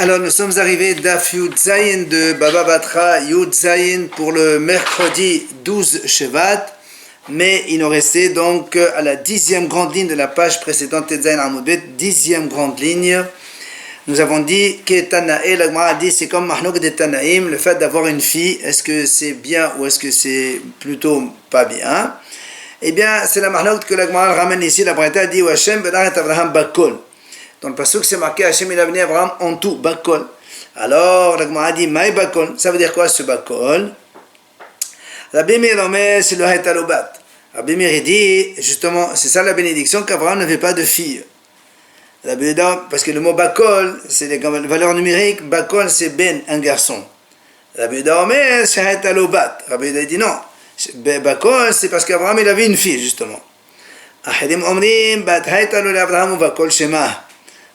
Alors nous sommes arrivés d'Af Yud Zayin de Baba Batra Yud Zayin pour le mercredi 12 Shevat, mais il nous restait donc à la 10e grande ligne de la page précédente Tetzayin Amoudbet, 10e grande ligne. Nous avons dit que Tanae, la Gemara a dit c'est comme Mahnouk de Tanaïm, le fait d'avoir une fille, est-ce que c'est bien ou est-ce que c'est plutôt pas bien? Eh bien c'est la Mahnouk que la Gemara ramène ici, la Braïta dit Hashem Bedaret Abraham Bakol. Dans le passage c'est marqué Hashem il a venu Abraham en tout, Bakol. Alors la Gemara dit Maï Bakol, ça veut dire quoi ce Bakol? Rabbi Meir Omer c'est le Haïtalobat. Rabbi Meir dit justement, c'est ça la bénédiction qu'Abraham n'avait pas de fille. Parce que le mot Bakol, c'est les valeurs numériques, Bakol c'est Ben, un garçon. Rabbi Yehuda Omer, c'est Haïtalobat. Rabbi Yehuda dit non, Bakol c'est parce qu'Abraham il avait une fille justement. Ahidim Omrim, Bat Haïtalo l'Abraham Bakol Shema.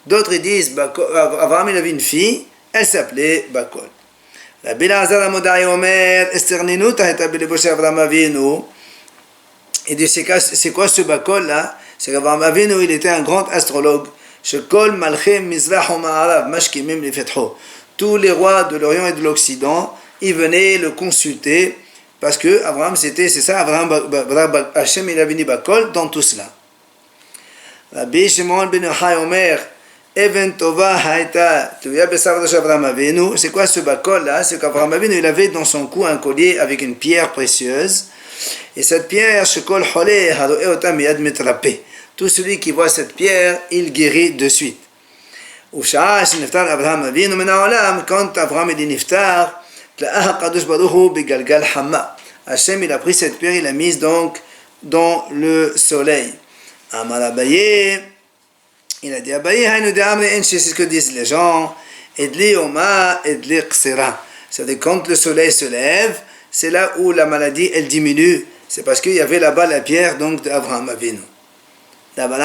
D'autres disent, Abraham il avait une fille, elle s'appelait Bakol. Rabbi Elazar Amodai Omer, Esterninu Haïtabile Boshe Abraham Avinu. Et dit c'est quoi ce Bakol là? C'est qu'Abraham Avinu il était un grand astrologue. Tous les rois de l'Orient et de l'Occident, ils venaient le consulter parce que Abraham c'est ça, Abraham Hashem il a venu Bakol dans tout cela. Rabbi Shimon ben Yochai Omer, Even Tova Haïta, c'est quoi ce Bakol là? C'est qu'Abraham Avinu il avait dans son cou un collier avec une pierre précieuse et cette pierre, Shekol Choleh Haroe Otam Yad Mitrapeh. Tout celui qui voit cette pierre, il guérit de suite. Quand Abraham est niftar, Hashem il a pris cette pierre, il l'a mise donc dans le soleil. Amar Abaye, il a dit Abaye, c'est ce que disent les gens. Edli Oma, Edli Ksera. C'est-à-dire quand le soleil se lève, c'est là où la maladie elle diminue. C'est parce qu'il y avait là-bas la pierre donc d'Abraham Avinu. D'abord,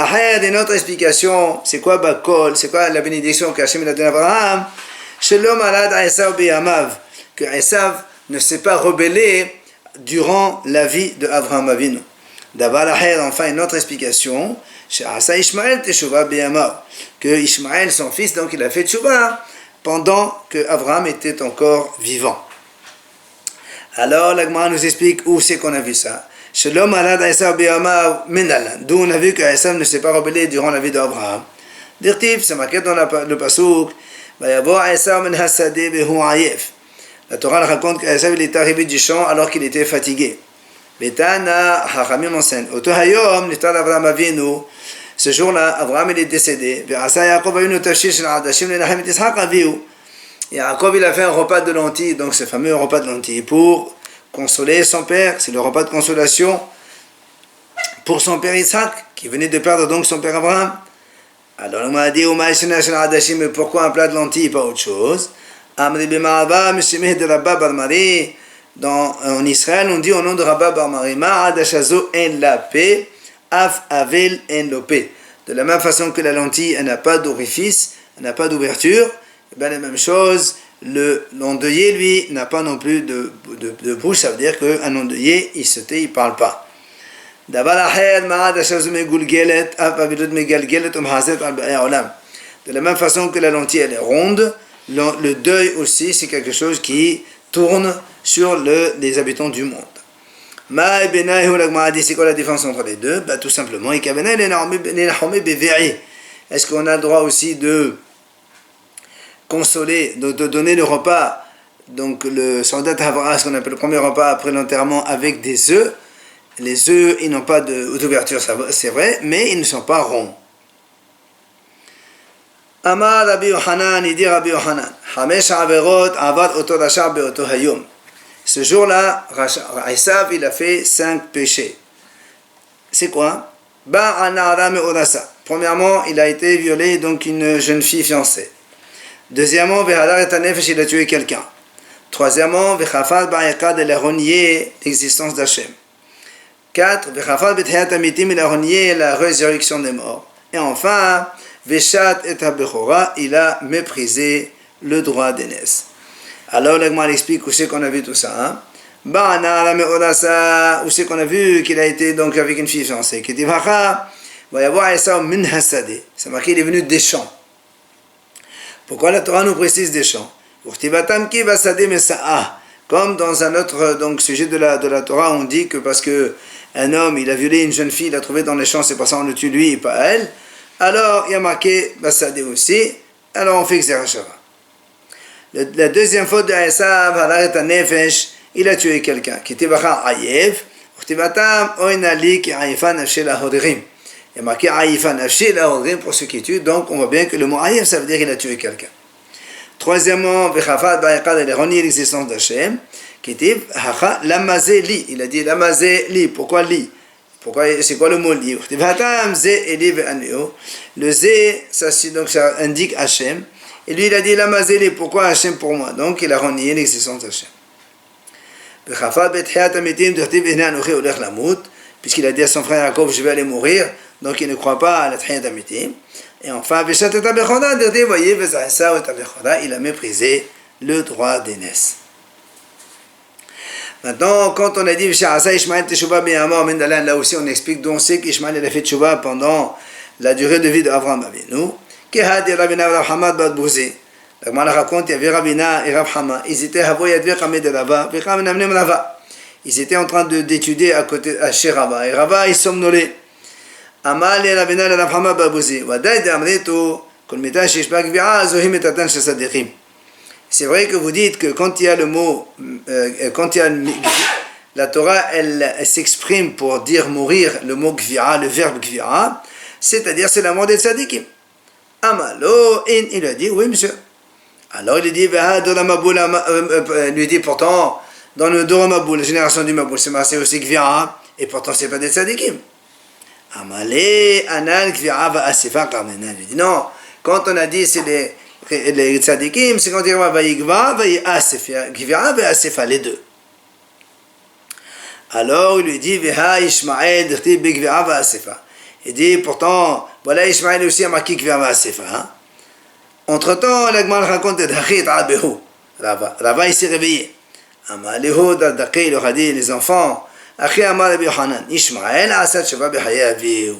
une autre explication, c'est quoi Bakol, c'est quoi la bénédiction qu'Hachem a donnée à Abraham? Shalom alad Esav biyamav, que Esav ne s'est pas rebellé durant la vie de Abraham Avinu. D'abord, enfin une autre explication, Asa Ishmael teshuva biyamav, que Ishmael son fils donc il a fait teshuva pendant que Abraham était encore vivant. Alors la Gemara nous explique où c'est qu'on a vu ça. Shalom alad Esav biyamav minalan. D'où on a vu que Esav ne s'est pas rebellé durant la vie d'Abraham. Dirtiv, c'est marqué dans le pasuk. Vayavo Esav min hasadeh vehu ayef. La Torah raconte qu'Esav il est arrivé du champ alors qu'il était fatigué. Betana hachamim enseigne. Oto hayom niftar Abraham Avinu. Ce jour-là, Abraham il est décédé. Ve'asa Yaakov avinu tafshir shel adashim lenachem et Yitzhak avihu. Yaakov il a fait un repas de lentilles, donc ce fameux repas de lentilles pour consoler son père, c'est le repas de consolation pour son père Yitzhak, qui venait de perdre donc son père Abraham. Alors on m'a dit, mais pourquoi un plat de lentilles et pas autre chose? En Israël, on dit au nom de Rabba Bar Mari, de la même façon que la lentille, elle n'a pas d'orifice, elle n'a pas d'ouverture, et bien la même chose, l'endeuillé, lui, n'a pas non plus de bouche, ça veut dire qu'un endeuillé, il se tait, il ne parle pas. De la même façon que la lentille, elle est ronde, le deuil aussi, c'est quelque chose qui tourne sur les habitants du monde. C'est quoi la différence entre les deux? Tout simplement, est-ce qu'on a le droit aussi de consoler, de donner le repas, donc le soldat Havara, ce qu'on appelle le premier repas après l'enterrement, avec des œufs. Les œufs, ils n'ont pas d'ouverture, c'est vrai, mais ils ne sont pas ronds. Amar Rabbi Yohanan, il dit Rabbi Yohanan, Hamesh Averot Avad Oto Rasha Beoto Hayom. Ce jour-là, Esav, il a fait 5 péchés. C'est quoi? Ba'anara me'orasa. Premièrement, il a été violé, donc une jeune fille fiancée. Deuxièmement, il a tué quelqu'un. Troisièmement, il a renié l'existence d'Hachem. 4. Il a renié la résurrection des morts. Et enfin, il a méprisé le droit d'aînesse. Alors, l'Agma explique où c'est qu'on a vu tout ça. Où c'est qu'on a vu qu'il a été donc avec une fille fiancée. C'est marqué, il est venu des champs. Pourquoi la Torah nous précise des champs? Comme dans un autre donc, sujet de la Torah, on dit que parce que un homme, il a violé une jeune fille, il l'a trouvée dans les champs, c'est pour ça qu'on le tue lui et pas elle. Alors, il y a marqué Basadé aussi. Alors, on fait Xerashava. La deuxième faute de Esav, Halaret Nefesh, il a tué quelqu'un. Kitibacha Ayev, Uchtibatam Oinali ki Aïfa Nafshé la Hodrim. Il y a marqué Aïfa Nafshé la Hodrim pour ceux qui tuent. Donc, on voit bien que le mot Ayev, ça veut dire qu'il a tué quelqu'un. Troisièmement, Vechafat Baïqad, il a renié l'existence d'Hachem. Kitib, Hacha, Lamazé Li. Il a dit Lamazé Li. Pourquoi Li? Pourquoi, c'est quoi le mot Li? Le Zé, donc, ça indique Hachem. Et lui, il a dit Lamazé Li. Pourquoi Hachem pour moi? Donc, il a renié l'existence d'Hachem. Puisqu'il a dit à son frère Yaakov, je vais aller mourir. Donc, il ne croit pas à la Tchiyat Amitim. Et enfin, il a méprisé le droit d'aînesse. Maintenant, quand on a dit là aussi on explique d'où on sait qu'Ishmaël a fait tchouva pendant la durée de vie d'Avraham Avinu. La raconte, il y avait Ravina et Rav Hama. Ils étaient ils étaient en train d'étudier à côté chez Rava. Et Rava, il somnolait. Amal et Ravina et Rav Hama babouzi. C'est vrai que vous dites que quand il y a le mot, la Torah, elle s'exprime pour dire mourir, le mot gvira, le verbe gvira, c'est-à-dire c'est la mort des tzadikim. Amalo, il a dit, oui monsieur. Alors il dit, lui dit pourtant, dans le Dora Maboul, la génération du Maboul, c'est marqué aussi gvira, et pourtant c'est pas des tzadikim. Amalé, Anan, gvira, va asifa, Karmenan. Il dit non, quand on a dit c'est les tzadikim, c'est quand il va vaïgva, vaïasifa, gvira, vaïasifa, les deux. Alors il lui dit, Veha Ishmael, dirti begvira, vaïasifa. Il dit pourtant, voilà Ishmael aussi a marqué gvira, vaïasifa. Entre-temps, l'Agmal raconte Dachit Abehu. Rava, il s'est réveillé. Amalehu, Dachit, il leur a dit, les enfants, Achi Amar Rabbi Yochanan, Ishmael a asat tchouva b'chaya avihu.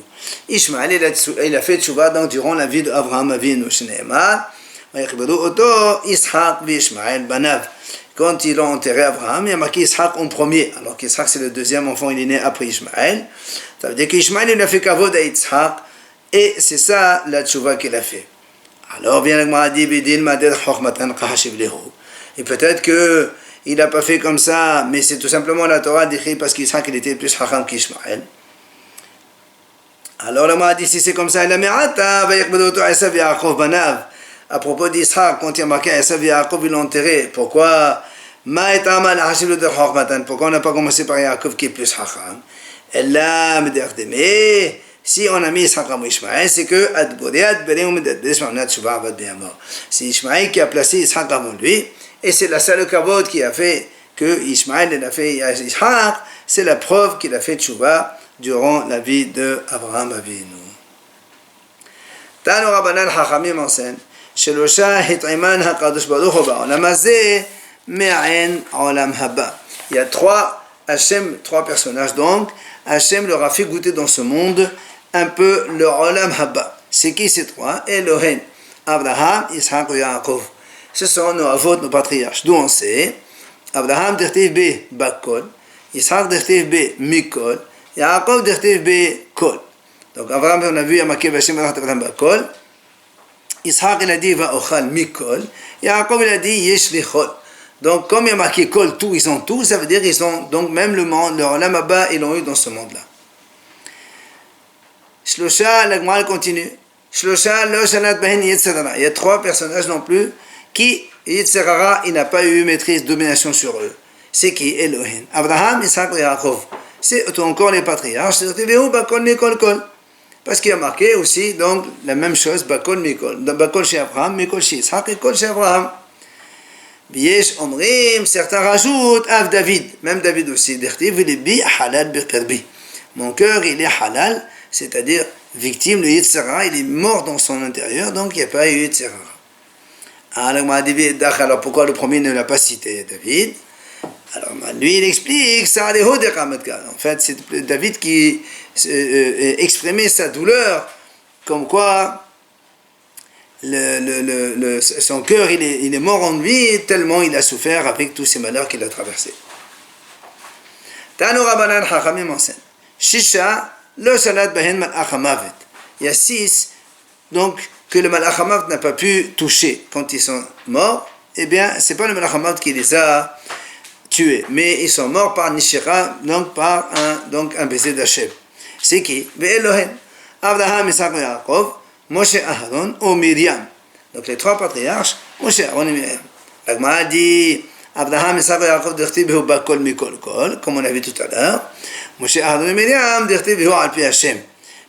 Ishmael, il a fait tchouva donc durant la vie d'Avraham Avinu, Shneemar, Vayichberu Oto, Ishaq v'Ishmael banav. Quand ils ont enterré Avraham, il y a marqué Ishaq en premier, alors qu'Ishaq c'est le deuxième enfant, il est né après Ishmael. Ça veut dire qu'Ishmael, il a fait kavod à Ishaq, et c'est ça la tchouva qu'il a fait. Alors vient le Mahdi Bidin Madel Chokhmatan Kahashivlehu. Et peut-être que il n'a pas fait comme ça, mais c'est tout simplement la Torah décrit parce qu'Isaac il était plus Chacham qu'Ishmael. Alors le Mahdi, si c'est comme ça, il a Me'ata, Vayekbedoto Esav Yaakov Banav. À propos d'Isaac, quand il a marqué Esav Yaakov, il l'a enterré. Pourquoi Ma'etama la Hashivlehu Chokhmatan? Pourquoi on n'a pas commencé par Yaakov qui est plus Chacham? Elle l'a Mederdeme. Si on a mis Ishaq comme Ishmael, c'est que c'est Ishmael qui a placé Ishaq avant lui, et c'est la seule kavod qui a fait que Ishmael a fait Ishaq, c'est la preuve qu'il a fait tchouva durant la vie de Avraham Avinu. Tano Rabbanan Chachamim enseigne, Shelosha hit'iman hakadosh baruch hu ba'olam hazeh me'en olam haba. Il y a trois personnages donc. Hachem leur a fait goûter dans ce monde un peu le Olam Haba. C'est qui ces trois? Elohim, Abraham, Ishaq et Yaakov. Ce sont nos avot, nos patriarches. D'où on sait, Abraham dertiv be bakol, Ishaq dertiv be mikol, Yaakov dertiv be kol. Donc Abraham, on a vu, il y a marqué Vashem Abraham bakol. Ishaq, il a dit va ochal mikol. Yaakov, il a dit yesh lichol. Donc comme il y a marqué kol, tout, ils ont tout, ça veut dire qu'ils ont donc même le monde, le Olam Haba, ils l'ont eu dans ce monde-là. Shlosha, la Gemara continue. Shlosha, lo shalat bahen Yetzirara. Il y a trois personnages non plus qui, Yetzirara, il n'a pas eu maîtrise, domination sur eux. C'est qui? Elohim. Abraham, Isaac et Yaakov. C'est encore les patriarches. C'est Bakol, Mikol, Kol. Parce qu'il y a marqué aussi, donc, la même chose, Bakol, Mikol. Bakol chez Abraham, Mikol chez Isaac et Kol chez Abraham. Yesh Omrim, certains rajoutent, Av David, même David aussi. Dertiv, il est bi halal birkerbi. Mon cœur, il est halal. C'est-à-dire victime, le Yetzirah, il est mort dans son intérieur, donc il n'y a pas eu Yetzirah. Alors pourquoi le premier ne l'a pas cité, David? Alors lui, il explique, en fait, c'est David qui exprimait sa douleur, comme quoi son cœur il est mort en lui tellement il a souffert avec tous ces malheurs qu'il a traversés. Tanu Rabbanan Chachamim enseigne Shisha lo salat bahen malach hamavet. Il y a 6 donc que le malach hamavet n'a pas pu toucher quand ils sont morts. Eh bien c'est pas le malach hamavet qui les a tués, mais ils sont morts par Nishira, donc par un baiser d'Hachem. C'est qui? Ve'elohen Abraham, Isaac et Yaakov, Moshe, Aharon ou Myriam. Donc les 3 patriarches, Moshe, Aaron et Myriam. La Gemara dit Abraham, Isaac et Yaakov, d'Echtiv Behu Bakol Mikol Kol, comme on a vu tout à l'heure. Moshe, Aharon et Myriam, d'Echtiv Behu Alpi Hashem.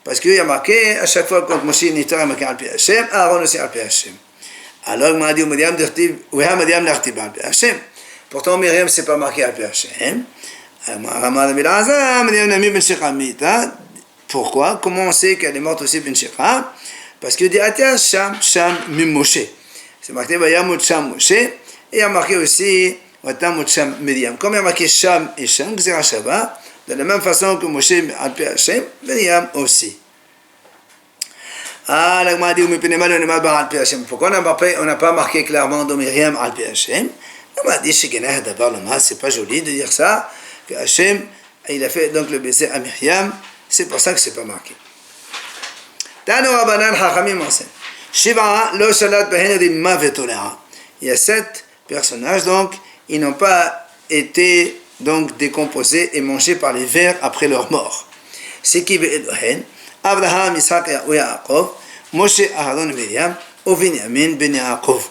Parce qu'il y a marqué, à chaque fois quand Moshe Niftar a marqué Alpi Hashem, Aaron aussi Alpi Hashem. Alors la Gemara dit Myriam, d'Echtiv, Weha Myriam, d'Echtiv Alpi Hashem. Pourtant Myriam, c'est pas marqué Alpi Hashem. Pourquoi? Comment on sait qu'elle est morte aussi Ben Shekha? Parce qu'il dit Atia Sham Sham Mim Moshe. C'est marqué Vayamut Sham Moshe. Et il y a marqué aussi Vatamut Sham Myriam. Comme il y a marqué Sham et Sham, Gzera Shabbat, de la même façon que Moshe Alpi Hashem, Myriam aussi. Ah, la Gemara dit Alpi Hashem. Pourquoi on n'a pas marqué clairement de Myriam Alpi Hashem? La Gemara dit Shekenah d'abord le mal, c'est pas joli de dire ça, que Hashem, il a fait donc le baiser à Myriam. C'est pour ça que c'est pas marqué. Tanu Rabbanan Chachamim enseigne. Shiva lo salat bahen rimma vetolera. Il y a 7 personnages, donc ils n'ont pas été donc décomposés et mangés par les vers après leur mort. C'est qui ve'elohen Abraham, Isaac et Yaakov, Moshe, Aharon et Myriam, ou Binyamin ben Yaakov.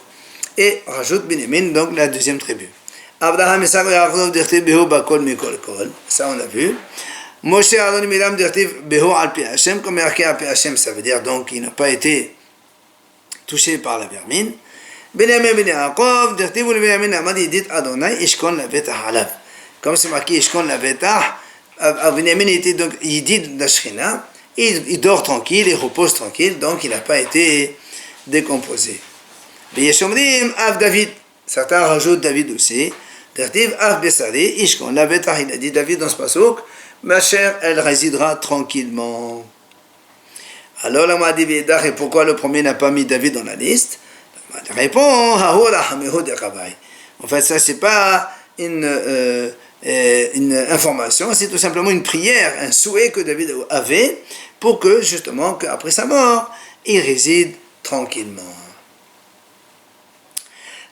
Et rajoute Binyamin, donc la deuxième tribu. Abraham, Isaac et Yaakov, d'Echtiv Behu Bakol Mikol Kol. Ça on l'a vu. Moshe, Aaron et Myriam, d'Echtiv Behu Alpi Hashem, comme marqué Alpi Hashem, ça veut dire donc qu'il n'a pas été touché par la vermine. Binyamin ben Yaakov, d'Echtiv ou Binyamin Amadi dit Adonai, Ishkon la Vetah Alav. Comme c'est marqué Ishkon la Vetah, Binyamin était donc, il dit de la Shrina, il dort tranquille, il repose tranquille, donc il n'a pas été décomposé. B'yeshomrim Av David, certains rajoutent David aussi, d'Echtiv Av Besari, Ishkon la Vetah, il a dit David dans ce pasuk, ma chère, elle résidera tranquillement. Alors la Gemara dit et pourquoi le premier n'a pas mis David dans la liste? La Gemara répond en fait ça c'est pas une information, c'est tout simplement une prière, un souhait que David avait pour que justement qu'après sa mort il réside tranquillement.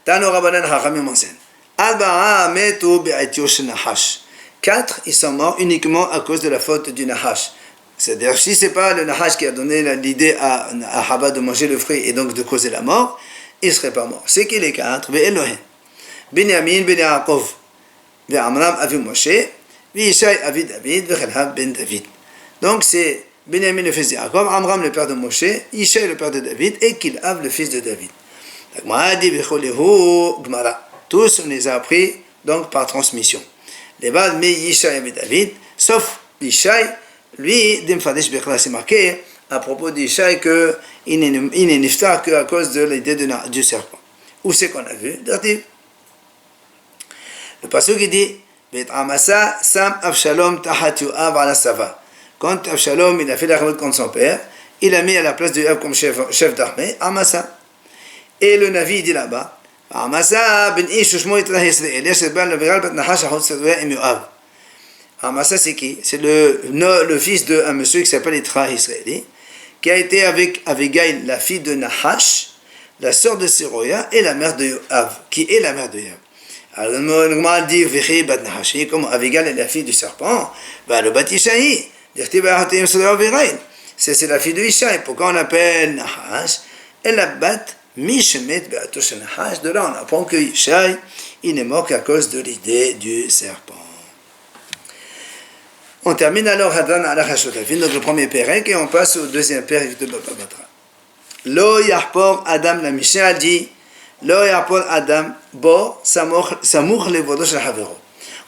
Tanu Rabbanan Chachamim enseigne Arba'a metu be'atio shenahash. 4, ils sont morts uniquement à cause de la faute du Nahash. C'est-à-dire, si ce n'est pas le Nahash qui a donné l'idée à Hava de manger le fruit et donc de causer la mort, il ne serait pas mort. C'est qui les 4? Ve'elohen, Binyamin ben Yaakov, Ve'amram avi Moshe, Ve'ishai avi David, Ve'chelhav ben David. Donc c'est Binyamin le fils de Yaakov, Amram le père de Moshe, Ishai le père de David, et Kilhav le fils de David. La Gemara dit Ve'cholehu Gemara. Tous on les a appris donc par transmission. Les balles, mais Yishai et David, sauf Yishai, lui, Dimfadesh Bechla, c'est marqué à propos d'Yishai qu'il n'est niftar qu'à cause de l'idée du serpent. Où c'est qu'on a vu? Dartiv. Le passage qui dit Bet Amasa Sam Avshalom Tahat Yoav ala Sava. Quand Avshalom il a fait la révolte contre son père, il a mis à la place de Yoav comme chef d'armée Amasa. Et le Navi dit là-bas Amasa ben Ish Shmo Yitrah Yisrael Yeshet ben Leviral bet Nahash Achot Sadouya im Yoav. Amasa c'est qui? C'est le fils d'un monsieur qui s'appelle Yitrah Yisraeli, qui a été avec Abigail, la fille de Nahash, la sœur de Séroya et la mère de Yoav, qui est la mère de Yoav. Alors le Gemara dit Vichi bat Nahashi, comme Abigail est la fille du serpent, le bat Ishaï, c'est la fille de Ishaï. Pourquoi on appelle Nahash? Et la bat Mishemet Be'atosh Nahash. De là on apprend que Ishaï, il n'est mort qu'à cause de l'idée du serpent. On termine alors Hadran ala Hashotafin, donc le premier pérec, et on passe au deuxième pérec de Baba Batra. Lo Yahpor Adam, la Mishnah dit Lo Yahpor Adam, Bo Samour Levodo Shel Havero.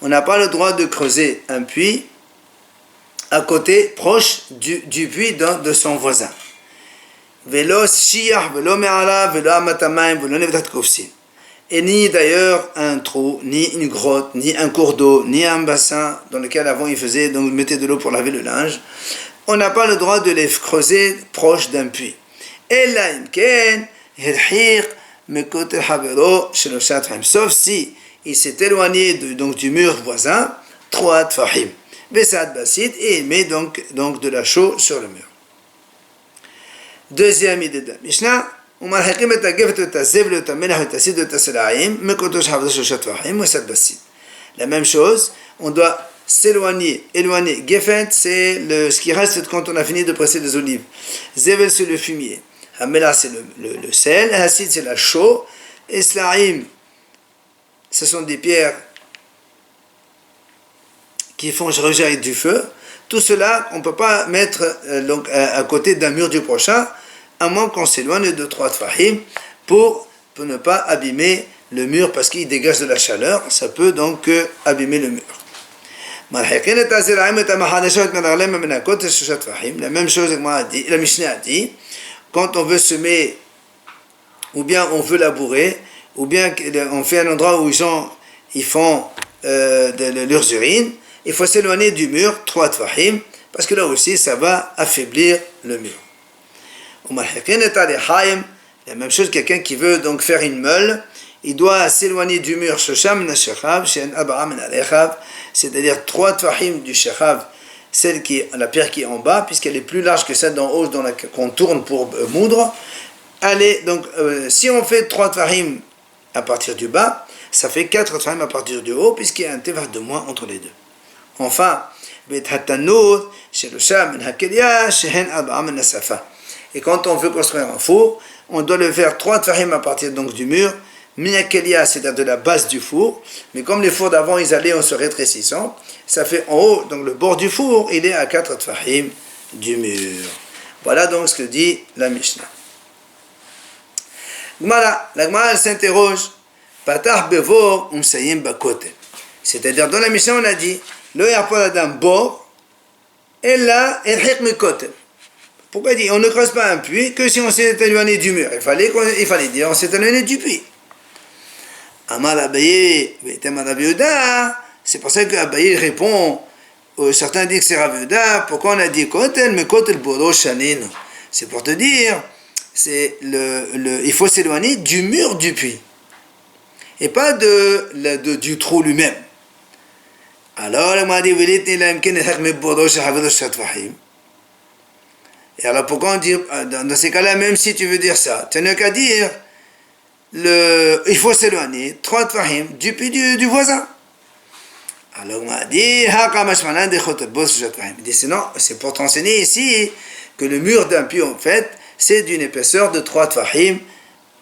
On n'a pas le droit de creuser un puits à côté, proche du puits de son voisin. Velo Shiach, Velo Me'ala, Velo Amatamaim, Velo Nevdat Kofsin. Et ni d'ailleurs un trou, ni une grotte, ni un cours d'eau, ni un bassin dans lequel avant il faisait, donc il mettait de l'eau pour laver le linge. On n'a pas le droit de les creuser proche d'un puits. Et là, sauf si il s'est éloigné donc du mur voisin, 3 tfahim. Et il met donc de la chaux sur le mur. Deuxième idée de la Mishnah, la même chose, on doit s'éloigner, éloigner. Gefet, c'est ce qui reste quand on a fini de presser les olives. Zevel, c'est le fumier. Hamela, c'est le sel. Hassid, c'est la chaux. Et Slaim, ce sont des pierres qui font rejaillir du feu. Tout cela, on ne peut pas mettre donc, à côté d'un mur du prochain, à moins qu'on s'éloigne de 3 tfahim pour ne pas abîmer le mur parce qu'il dégage de la chaleur. Ça peut donc abîmer le mur. La même chose que la Mishnah a dit, quand on veut semer, ou bien on veut labourer, ou bien on fait un endroit où ils font leurs urines, il faut s'éloigner du mur, 3 tfahim, parce que là aussi ça va affaiblir le mur. La même chose, quelqu'un qui veut donc faire une meule, il doit s'éloigner du mur, c'est-à-dire 3 tfahim du shechav, la pierre qui est en bas, puisqu'elle est plus large que celle d'en haut qu'on tourne pour moudre. Donc, si on fait 3 tfahim à partir du bas, ça fait 4 tfahim à partir du haut, puisqu'il y a un tevar de moins entre les deux. Enfin, et quand on veut construire un four, on doit le faire 3 tfahim à partir donc du mur, minakelia, c'est-à-dire de la base du four, mais comme les fours d'avant ils allaient en se rétrécissant, ça fait en haut, donc le bord du four, il est à 4 tfahim du mur. Voilà donc ce que dit la Mishnah. La Gemara s'interroge, Patach bevor umsayim bakote. C'est-à-dire dans la Mishnah on a dit, Lo yarpol adam bor, ella elhik mikote. Pourquoi il dit on ne creuse pas un puits que si on s'est éloigné du mur? Il fallait dire on s'est éloigné du puits. Amar Abaye, c'est pour ça que Abaye répond. Certains disent que c'est Rav Yehuda. Pourquoi on a dit kotel, mais kotel boro shanino? C'est pour te dire, il faut s'éloigner du mur du puits et pas du trou lui-même. Alors, il m'a dit, et alors pourquoi on dit, dans ces cas-là, même si tu veux dire ça, tu n'as qu'à dire, il faut s'éloigner 3 tfahim du puits du voisin. Alors on m'a dit, sinon, c'est pour t'enseigner ici que le mur d'un puits, en fait, c'est d'une épaisseur de 3 tfahim,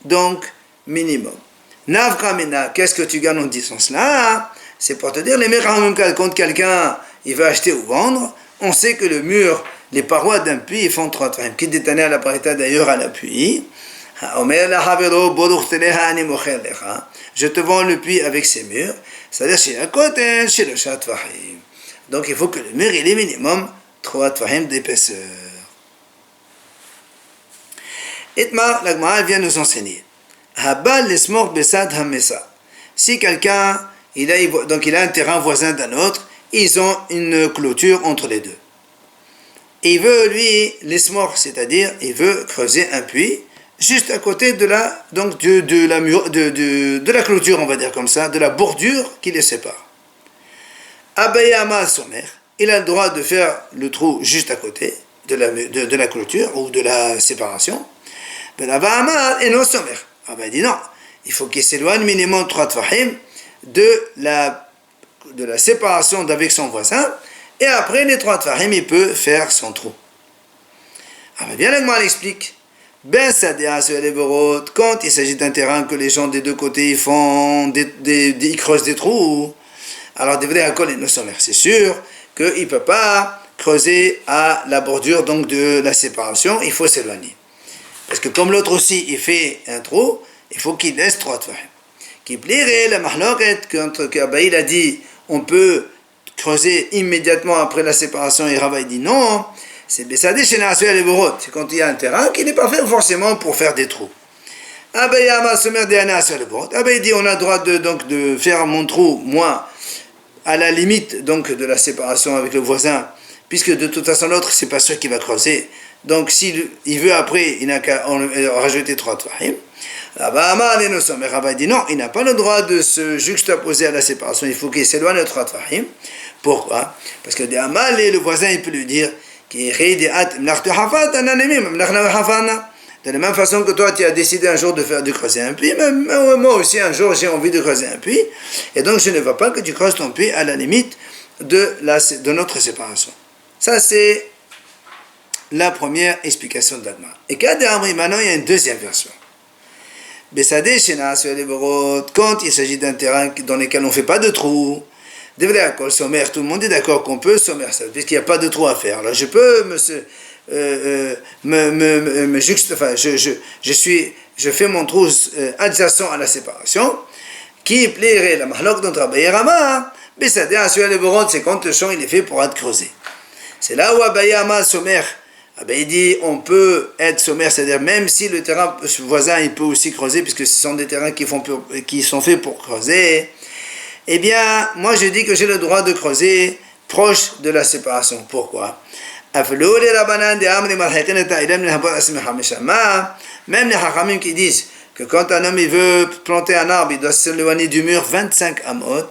donc minimum. Navramena, qu'est-ce que tu gagnes en disant cela? C'est pour te dire, les mecham, quand quelqu'un il veut acheter ou vendre, on sait que le mur, les parois d'un puits, ils font 3 tfahim. Qui détenait à la parité d'ailleurs à l'appui. Je te vends le puits avec ses murs, c'est-à-dire chez la côté, chez le chat tfahim. Donc il faut que le mur il ait minimum 3 tfahim d'épaisseur. Itmar, la Gemara vient nous enseigner. Si quelqu'un il a un terrain voisin d'un autre, ils ont une clôture entre les deux. Et il veut lui l'esmor, c'est-à-dire il veut creuser un puits juste à côté de la clôture, on va dire comme ça, de la bordure qui les sépare. Abaye Amar Somer, il a le droit de faire le trou juste à côté de la clôture ou de la séparation. Ben Abba Amar et non Somer. Abaye dit non, il faut qu'il s'éloigne minimum 3 tfahim de la séparation d'avec son voisin, et après les 3 tfahim, il peut faire son trou. Alors bien là, moi l'explique. Ben sadéa sur les borot, quand il s'agit d'un terrain que les gens des deux côtés font, ils creusent des trous, alors devrait accoler nos sommaires. C'est sûr qu'il ne peut pas creuser à la bordure donc de la séparation, il faut s'éloigner. Parce que comme l'autre aussi, il fait un trou, il faut qu'il laisse 3 tfahim. Qui plairait la mahloket, quand Abaye a dit, on peut creuser immédiatement après la séparation, et Rava dit non, c'est Bessadé chez Nassouya les Borot. C'est quand il y a un terrain qui n'est pas fait forcément pour faire des trous. Abaye dit on a le droit de faire mon trou, moi, à la limite donc de la séparation avec le voisin, puisque de toute façon l'autre, c'est pas sûr qu'il va creuser. Donc s'il veut après, il n'a qu'à rajouter 3 tvahim. Rabba dit non, il n'a pas le droit de se juxtaposer à la séparation, il faut qu'il s'éloigne de 3 tvahim. Pourquoi? Parce que le voisin il peut lui dire de la même façon que toi tu as décidé un jour de creuser un puits, moi aussi un jour j'ai envie de creuser un puits, et donc je ne veux pas que tu creuses ton puits à la limite de notre séparation. Ça c'est la première explication d'Agma. Et maintenant il y a une deuxième version. Quand il s'agit d'un terrain dans lequel on ne fait pas de trous, tout le monde est d'accord qu'on peut sommaire ça, puisqu'il n'y a pas de trou à faire. Alors je peux je fais mon trou adjacent à la séparation, qui plairait la mahlok d'entre Abaye et Rama, c'est quand le champ il est fait pour être creusé. C'est là où Abaye et Rama sommaire. Abaye dit on peut être sommaire, c'est-à-dire même si le terrain voisin il peut aussi creuser, puisque ce sont des terrains qui sont faits pour creuser. Eh bien, moi je dis que j'ai le droit de creuser proche de la séparation. Pourquoi? Même les hachamim qui disent que quand un homme il veut planter un arbre, il doit s'éloigner du mur 25 amot.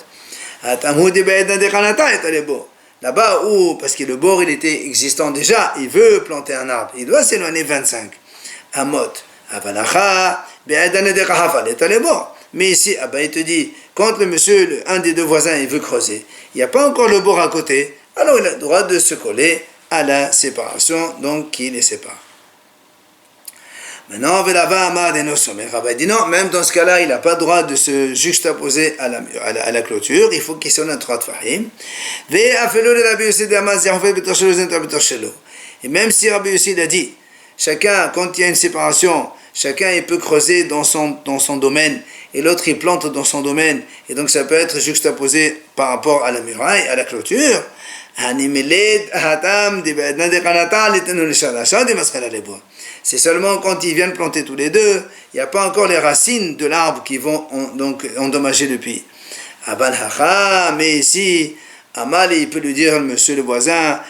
Là-bas où, parce que le bord il était existant déjà, il veut planter un arbre, il doit s'éloigner 25 amot. Mais ici, il te dit, quand le monsieur, un des deux voisins, il veut creuser, il n'y a pas encore le bord à côté, alors il a le droit de se coller à la séparation, donc qui les sépare. Maintenant, Rabbi dit non, même dans ce cas-là, il n'a pas le droit de se juxtaposer à la clôture, il faut qu'il sonne un 3 tvahim. Et même si Rabbi Yossi a dit, chacun, quand il y a une séparation, chacun il peut creuser dans son domaine, et l'autre il plante dans son domaine, et donc ça peut être juxtaposé par rapport à la muraille, à la clôture. C'est seulement quand ils viennent planter tous les deux, il n'y a pas encore les racines de l'arbre qui vont donc endommager le puits. Mais ici, Amal, il peut lui dire, monsieur le voisin,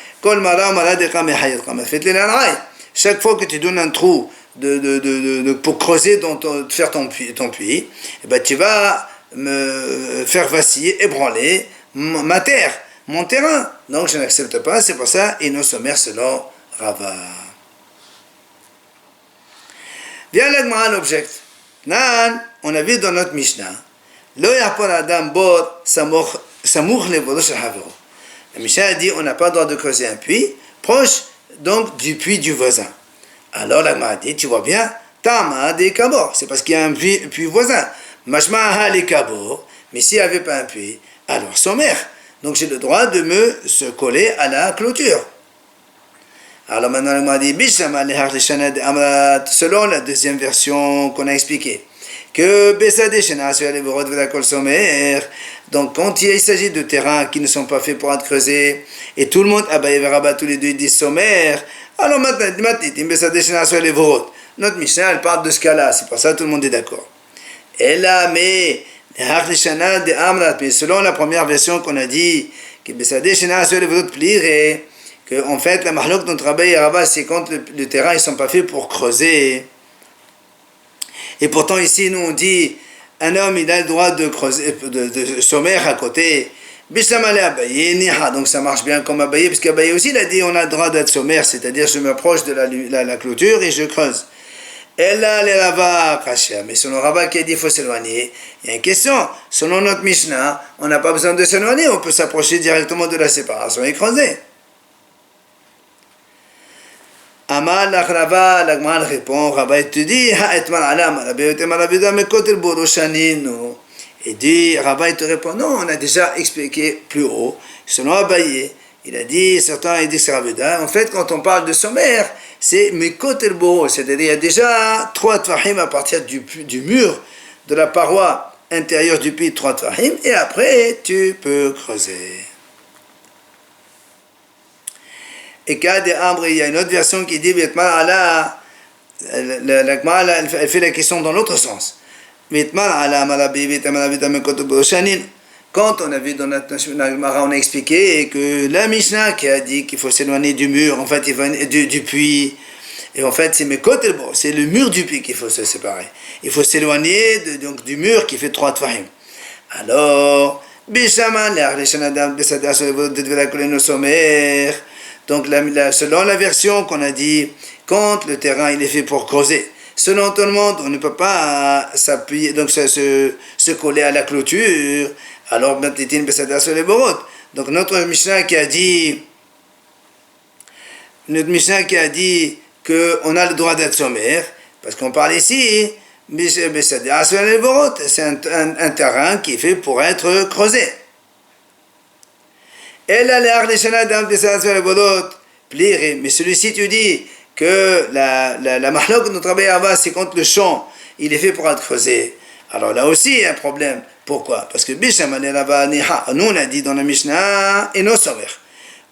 chaque fois que tu donnes un trou pour creuser, faire ton puits, et ben tu vas me faire vaciller, ébranler mon terrain. Donc je n'accepte pas, c'est pour ça, et nos sommaires selon Rava. Viens l'agma l'object. Nan, on a vu dans notre Mishnah, Lo yahpor adam bor samour levodo shel havero. La Mishnah a dit on n'a pas le droit de creuser un puits proche donc du puits du voisin. Alors l'agma a dit tu vois bien, tama de kabor, c'est parce qu'il y a un puits voisin. Mashmaha le kabor, mais s'il n'y avait pas un puits, alors sommaire. Donc j'ai le droit de se coller à la clôture. Alors maintenant, il m'a dit, selon la deuxième version qu'on a expliquée, que donc quand il s'agit de terrains qui ne sont pas faits pour être creusés, et tout le monde, Abaye et Rabba, tous les deux disent sommaire, alors maintenant, notre Mishnah, elle parle de ce cas-là, c'est pour ça que tout le monde est d'accord. Et là, mais selon la première version qu'on a dit, que en fait, la mahlok dont Abaye et Rabba, c'est quand le terrain, ils ne sont pas faits pour creuser. Et pourtant, ici, nous, on dit, un homme, il a le droit de creuser, de sommaire à côté. Donc, ça marche bien comme Abaye, parce qu'Abaye aussi, il a dit, on a le droit d'être sommaire, c'est-à-dire, je m'approche de la clôture et je creuse. Et là, les Rava Kashia, mais selon Rava qui a dit, il faut s'éloigner. Il y a une question. Selon notre Mishnah, on n'a pas besoin de s'éloigner, on peut s'approcher directement de la séparation et creuser. Amal Rava, l'Agmal répond, Rava te dit, et dit, Rava te répond, non, on a déjà expliqué plus haut, selon Abaye, il a dit, certains ils disent Ravida, en fait quand on parle de sommaire, c'est Mekot el Boro, c'est-à-dire il y a déjà 3 tvahim à partir du mur, de la paroi intérieure du puits, 3 tvahim, et après tu peux creuser. Et quand il y a une autre version qui dit la Gemara elle fait la question dans l'autre sens. quand on a vu dans notre Gemara, on a expliqué que la Mishnah qui a dit qu'il faut s'éloigner du mur, en fait, du puits, et en fait, c'est le mur du puits qu'il faut se séparer. Il faut s'éloigner donc, du mur qui fait 3 tfahim. Alors, donc selon la version qu'on a dit, quand le terrain il est fait pour creuser, selon tout le monde, on ne peut pas s'appuyer, donc se coller à la clôture. Alors, donc notre Mishnah qui a dit qu'on a le droit d'être sommaire, parce qu'on parle ici, c'est un terrain qui est fait pour être creusé. Mais celui-ci, tu dis que la mahlok que nous travaillons avant, c'est quand le champ, il est fait pour être creusé. Alors là aussi, il y a un problème. Pourquoi? Parce que nous on a dit dans la Mishnah, et nos sommaires.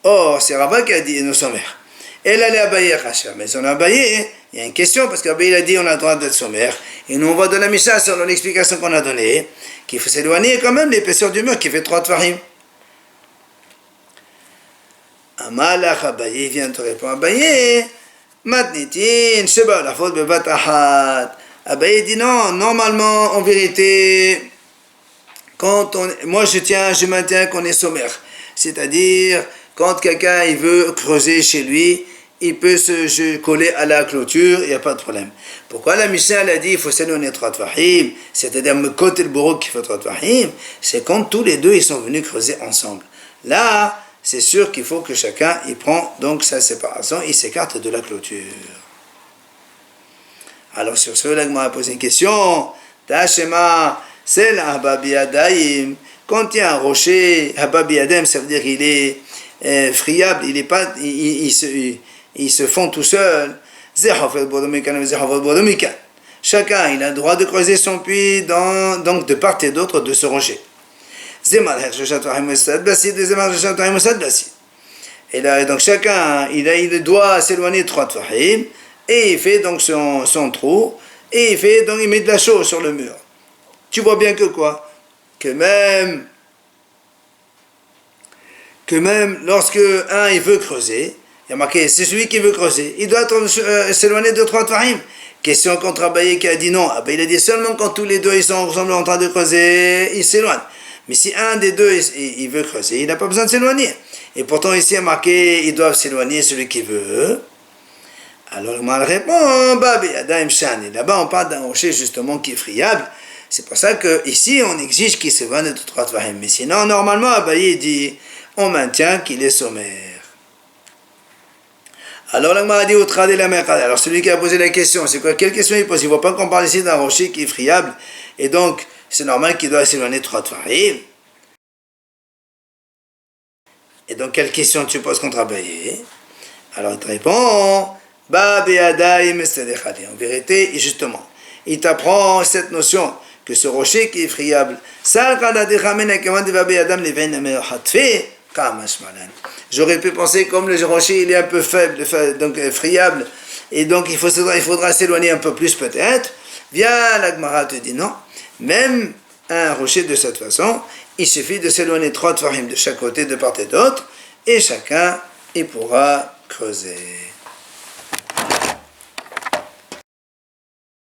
Or, c'est Rava qui a dit, et nos sommaires. Et là, les Abaye Racha. Mais son Abaye, il y a une question, parce qu'Abaye a dit, on a le droit d'être sommaire. Et nous, on voit dans la Mishnah, selon l'explication qu'on a donnée, qu'il faut s'éloigner quand même l'épaisseur du mur qui fait 3 tfahim. Amalach Abaye vient te répondre. Abaye, matnitin, sheba la faute bebat ahad. Abaye dit non, normalement, en vérité, moi je maintiens qu'on est sommaire. C'est-à-dire, quand quelqu'un il veut creuser chez lui, il peut se coller à la clôture, il n'y a pas de problème. Pourquoi la Mishnah a dit il faut s'éloigner 3 tfahim, c'est-à-dire me côté le bourreau qui fait 3 tfahim, c'est quand tous les deux ils sont venus creuser ensemble. Là, c'est sûr qu'il faut que chacun il prend donc sa séparation, il s'écarte de la clôture. Alors sur ce, l'Agma a posé une question. Tashema, c'est la Hababiadaim. Quand il y a un rocher, Hababiadaim, ça veut dire qu'il est friable, il se fond tout seul. Chacun, il a le droit de creuser son puits donc de part et d'autre de ce rocher. Et là, donc chacun, il doit s'éloigner 3 tfahim. Et il fait donc son trou, et il met de la chaux sur le mur. Tu vois bien que quoi? Que même lorsque il veut creuser, il y a marqué, c'est celui qui veut creuser, il doit s'éloigner de 3 tfahim. Question contre Abaye qui a dit non. Abaye il a dit seulement quand tous les deux ils sont ensemble en train de creuser, ils s'éloignent. Mais si un des deux il veut creuser, il n'a pas besoin de s'éloigner. Et pourtant ici il y a marqué, ils doivent s'éloigner celui qui veut. Alors, il répond, là-bas, on parle d'un rocher justement qui est friable. C'est pour ça qu'ici, on exige qu'il se vende de 3 tfahim. Mais sinon, normalement, Abaye dit, on maintient qu'il est sommaire. Alors, l'Agma a dit, alors celui qui a posé la question, c'est quoi? Quelle question il pose? Il ne voit pas qu'on parle ici d'un rocher qui est friable. Et donc, c'est normal qu'il doit s'éloigner de 3 tfahim. Et donc, quelle question tu poses contre Abaye? Alors, il te répond, en vérité, justement, il t'apprend cette notion que ce rocher qui est friable, j'aurais pu penser comme le rocher il est un peu faible, donc friable, et donc il faudra s'éloigner un peu plus peut-être. Viens, la Gemara te dit non, même un rocher de cette façon, il suffit de s'éloigner 3 tfahim de chaque côté, de part et d'autre, et chacun il pourra creuser.